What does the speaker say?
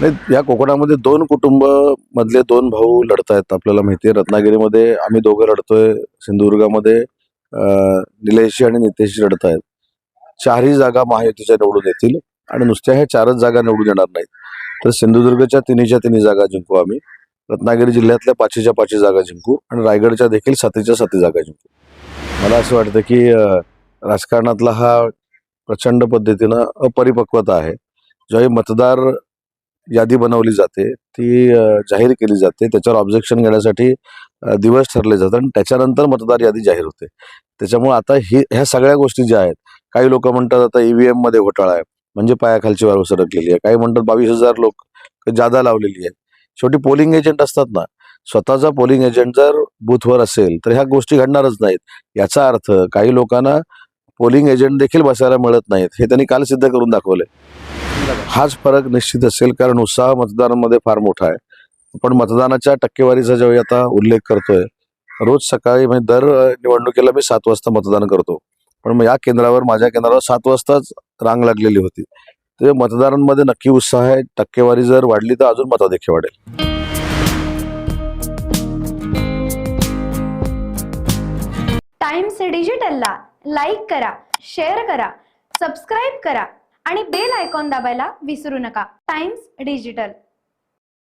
नाही, या कोकणामध्ये दोन कुटुंब मधले दोन भाऊ लढतायत. आपल्याला माहितीये रत्नागिरीमध्ये आम्ही दोघं लढतोय, सिंधुदुर्गामध्ये निलेशजी आणि नितेशजी लढत आहेत. चारही जागा महायुतीच्या निवडून येतील आणि नुसत्या ह्या चारच जागा निवडून येणार नाहीत, तर सिंधुदुर्गच्या तिन्हीच्या तिन्ही जागा जिंकू आम्ही, रत्नागिरी जिल्ह्यातल्या पाचीच्या पाची जागा जिंकू आणि रायगडच्या देखील सातीच्या साती जागा जिंकू. मला असं वाटतं की राजकारणातला हा प्रचंड पद्धतीनं अपरिपक्वता आहे. ज्यावेळी मतदार यादी बनवली जाते, ती जाहीर केली जाते, त्याच्यावर ऑब्जेक्शन घेण्यासाठी दिवस ठरले जातात आणि त्याच्यानंतर मतदार यादी जाहीर होते. त्याच्यामुळे आता ह्या सगळ्या गोष्टी ज्या आहेत, काही लोक म्हणतात आता ईव्हीएम मध्ये घोटाळा आहे, म्हणजे पायाखालची वाळू सरकलेली आहे. काही म्हणतात 22,000 लोक जादा लावलेली आहे. शेवटी पोलिंग एजंट असतात ना, स्वतःचा पोलिंग एजंट जर बूथवर असेल तर ह्या गोष्टी घडणारच नाहीत. याचा अर्थ काही लोकांना पोलिंग एजंट देखील बसायला मिळत नाहीत, हे त्यांनी काल सिद्ध करून दाखवलंय. हाच फरक निश्चित असेल, कारण उत्साह मतदारांमध्ये फार मोठा आहे. पण मतदानाच्या टक्केवारीचा ज्यावेळी आता उल्लेख करतोय, रोज सकाळी म्हणजे दर निवडणुकीला मी 7 वाजता मतदान करतो, पण मग या केंद्रावर माझ्या केंद्रावर 7 वाजताच रांग लागलेली होती. ते मतदारांमध्ये नक्की उत्साह आहे. टक्केवारी जर वाढली तर अजून मताधिक्य वाढेल. टाइम्स डिजिटलला लाईक करा, शेअर करा, सबस्क्राईब करा आणि बेल आयकॉन दाबायला विसरू नका. Times digital.